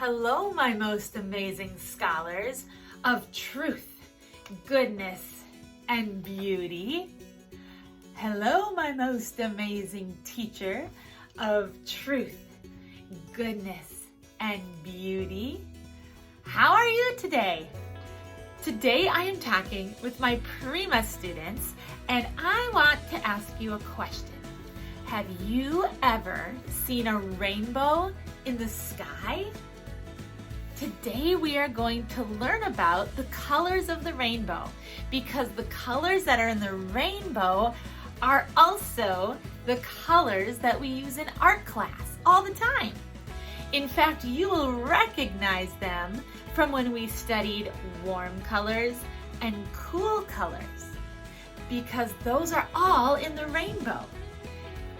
Hello, my most amazing scholars of truth, goodness, and beauty. Hello, my most amazing teacher of truth, goodness, and beauty. How are you today? Today I am talking with my Prima students, and I want to ask you a question. Have you ever seen a rainbow in the sky? Today we are going to learn about the colors of the rainbow, because the colors that are in the rainbow are also the colors that we use in art class all the time. In fact, you will recognize them from when we studied warm colors and cool colors, because those are all in the rainbow.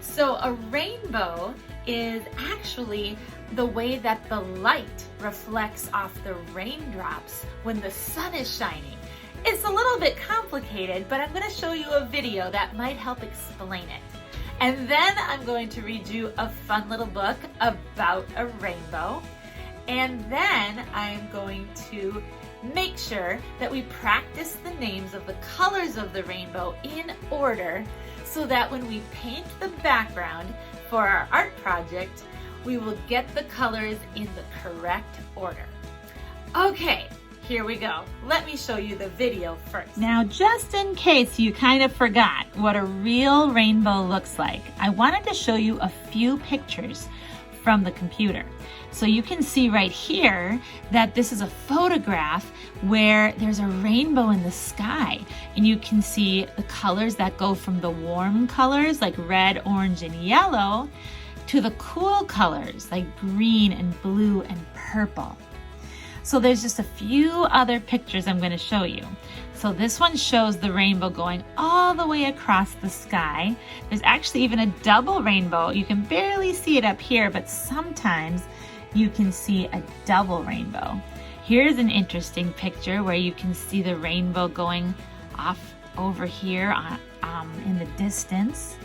So a rainbow is actually the way that the light reflects off the raindrops when the sun is shining. It's a little bit complicated, but I'm going to show you a video that might help explain it. And then I'm going to read you a fun little book about a rainbow. And then I'm going to make sure that we practice the names of the colors of the rainbow in order, so that when we paint the background for our art project, we will get the colors in the correct order. Okay, here we go. Let me show you the video first. Now, just in case you kind of forgot what a real rainbow looks like, I wanted to show you a few pictures from the computer. So you can see right here that this is a photograph where there's a rainbow in the sky, and you can see the colors that go from the warm colors like red, orange, and yellow to the cool colors like green and blue and purple. So there's just a few other pictures I'm going to show you. So this one shows the rainbow going all the way across the sky. There's actually even a double rainbow. You can barely see it up here, but sometimes you can see a double rainbow. Here's an interesting picture where you can see the rainbow going off over here in the distance.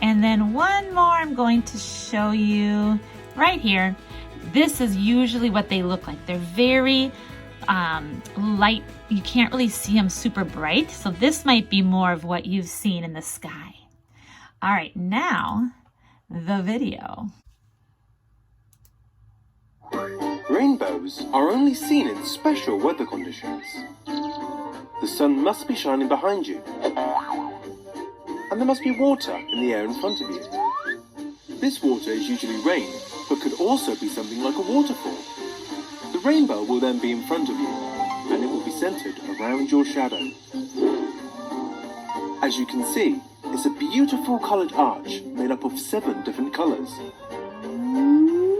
And then one more I'm going to show you right here. This is usually what they look like. They're very light. You can't really see them super bright. So this might be more of what you've seen in the sky. All right, now the video. Rainbows are only seen in special weather conditions. The sun must be shining behind you, and there must be water in the air in front of you. This water is usually rain, but could also be something like a waterfall. The rainbow will then be in front of you, and it will be centered around your shadow. As you can see, it's a beautiful colored arch made up of 7 different colors.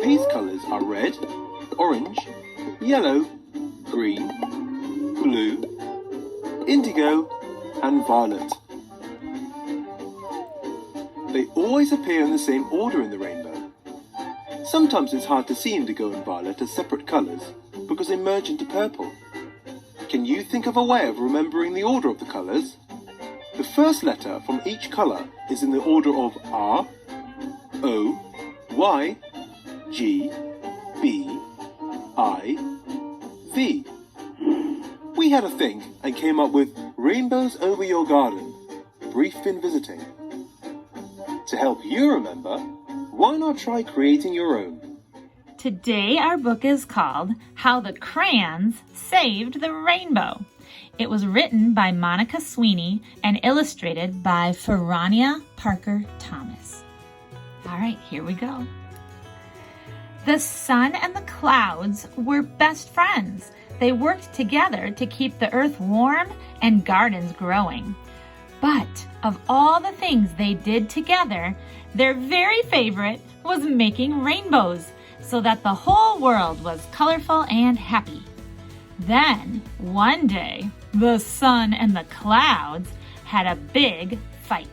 These colors are red, orange, yellow, green, blue, indigo, and violet. They always appear in the same order in the rainbow. Sometimes it's hard to see indigo and violet as separate colors because they merge into purple. Can you think of a way of remembering the order of the colors? The first letter from each color is in the order of R, O, Y, G, B, I, V. We had a think and came up with Rainbows Over Your Garden, Brief in Visiting. To help you remember, why not try creating your own? Today our book is called How the Crayons Saved the Rainbow. It was written by Monica Sweeney and illustrated by Ferrania Parker Thomas. All right, here we go. The sun and the clouds were best friends. They worked together to keep the earth warm and gardens growing. But of all the things they did together, their very favorite was making rainbows, so that the whole world was colorful and happy. Then, one day, the sun and the clouds had a big fight.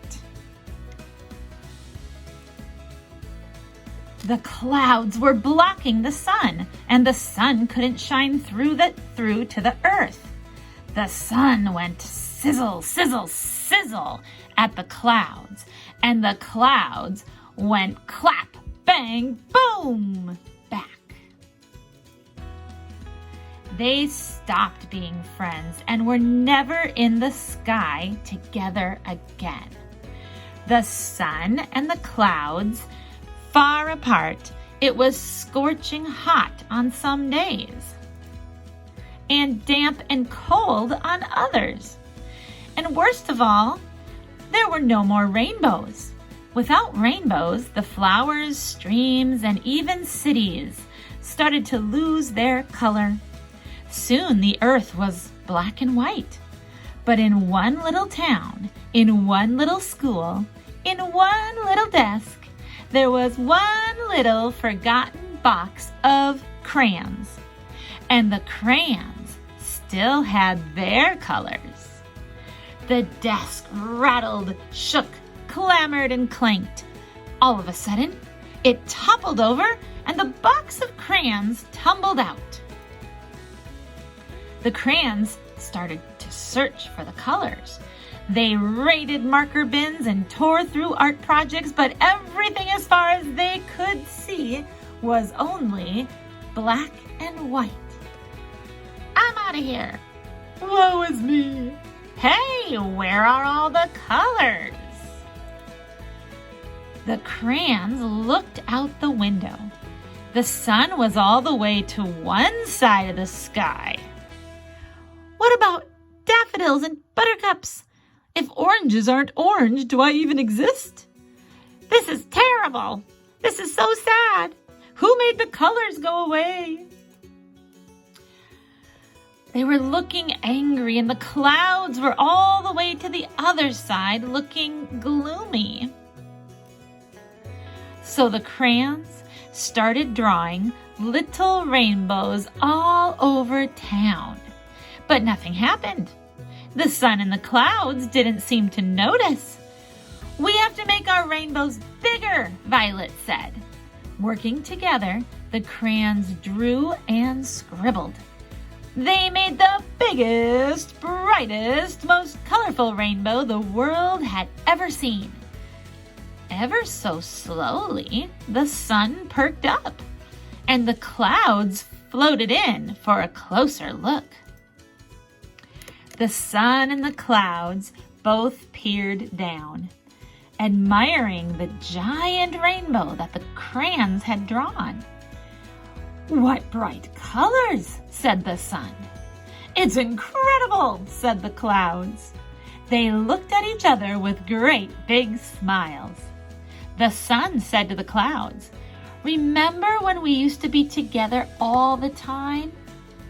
The clouds were blocking the sun, and the sun couldn't shine through to the earth. The sun went sizzle, sizzle, sizzle at the clouds, and the clouds went clap, bang, boom, back. they stopped being friends and were never in the sky together again. The sun and the clouds, far apart, it was scorching hot on some days, and damp and cold on others. And worst of all, there were no more rainbows. Without rainbows, the flowers, streams, and even cities started to lose their color. Soon the earth was black and white. But in one little town, in one little school, in one little desk, there was one little forgotten box of crayons. And the crayons still had their colors. The desk rattled, shook, clamored, and clanked. All of a sudden, it toppled over and the box of crayons tumbled out. The crayons started to search for the colors. They raided marker bins and tore through art projects, but everything as far as they could see was only black and white. I'm out of here. Woe is me. Hey, where are all the colors? The crayons looked out the window. The sun was all the way to one side of the sky. What about daffodils and buttercups? If oranges aren't orange, do I even exist? This is terrible. This is so sad. Who made the colors go away? They were looking angry, and the clouds were all the way to the other side looking gloomy. So the crayons started drawing little rainbows all over town. But nothing happened. The sun and the clouds didn't seem to notice. We have to make our rainbows bigger, Violet said. Working together, the crayons drew and scribbled. They made the biggest, brightest, most colorful rainbow the world had ever seen. Ever so slowly, the sun perked up, and the clouds floated in for a closer look. The sun and the clouds both peered down, admiring the giant rainbow that the crayons had drawn. "What bright colors!" said the sun. "It's incredible!" said the clouds. They looked at each other with great big smiles. The sun said to the clouds, "Remember when we used to be together all the time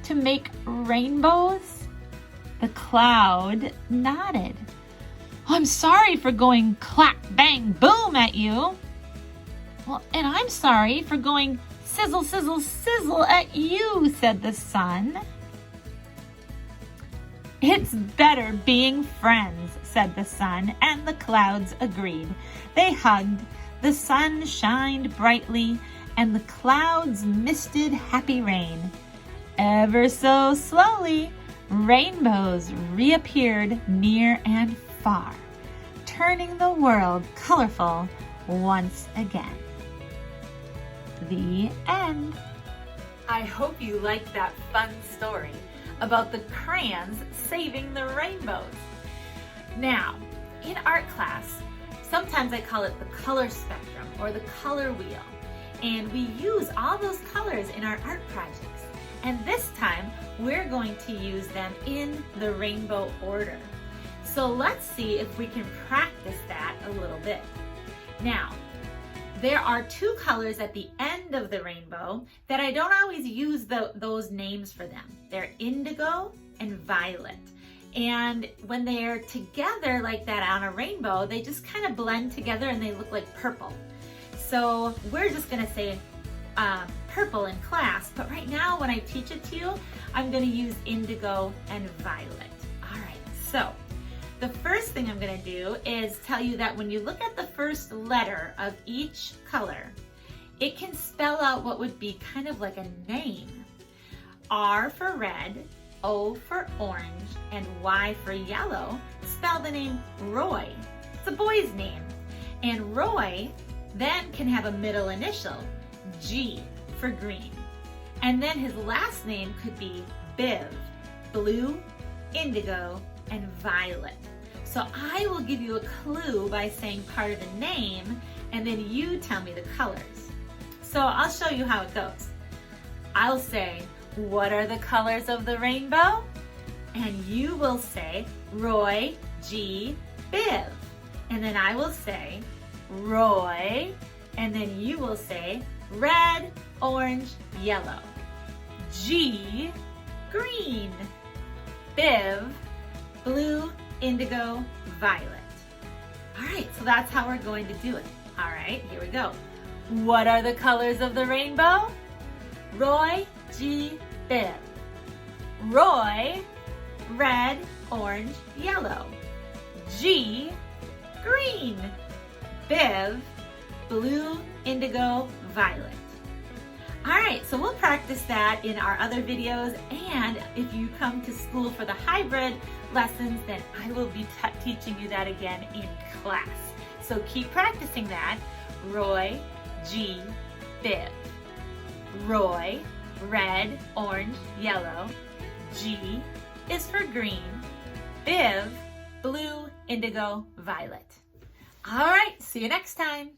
to make rainbows?" The cloud nodded. "I'm sorry for going clack, bang, boom at you." "Well, and I'm sorry for going sizzle, sizzle, sizzle at you," said the sun. "It's better being friends," said the sun, and the clouds agreed. They hugged, the sun shined brightly, and the clouds misted happy rain. Ever so slowly, rainbows reappeared near and far, turning the world colorful once again. The end. I hope you liked that fun story about the crayons saving the rainbows. Now, in art class, sometimes I call it the color spectrum or the color wheel, and we use all those colors in our art projects. And this time, we're going to use them in the rainbow order. So let's see if we can practice that a little bit. Now, there are two colors at the end of the rainbow that I don't always use those names for them. They're indigo and violet. And when they're together like that on a rainbow, they just kind of blend together and they look like purple. So we're just gonna say purple in class, but right now when I teach it to you, I'm gonna use indigo and violet. All right, so the first thing I'm gonna do is tell you that when you look at the first letter of each color, it can spell out what would be kind of like a name. R for red, O for orange, and Y for yellow spell the name Roy. It's a boy's name. And Roy then can have a middle initial, G for green. And then his last name could be Biv, blue, indigo, and violet. So I will give you a clue by saying part of the name, and then you tell me the colors. So I'll show you how it goes. I'll say, what are the colors of the rainbow? And you will say, Roy, G, Biv. And then I will say, Roy, and then you will say, red, orange, yellow. G, green. Biv, blue, indigo, violet. All right, so that's how we're going to do it. All right, here we go. What are the colors of the rainbow? Roy, G, Biv. Roy, red, orange, yellow. G, green. Biv, blue, indigo, violet. All right, so we'll practice that in our other videos, and if you come to school for the hybrid lessons, then I will be teaching you that again in class. So keep practicing that. Roy, G, Biv. Roy, red, orange, yellow. G is for green. Biv, blue, indigo, violet. All right, see you next time.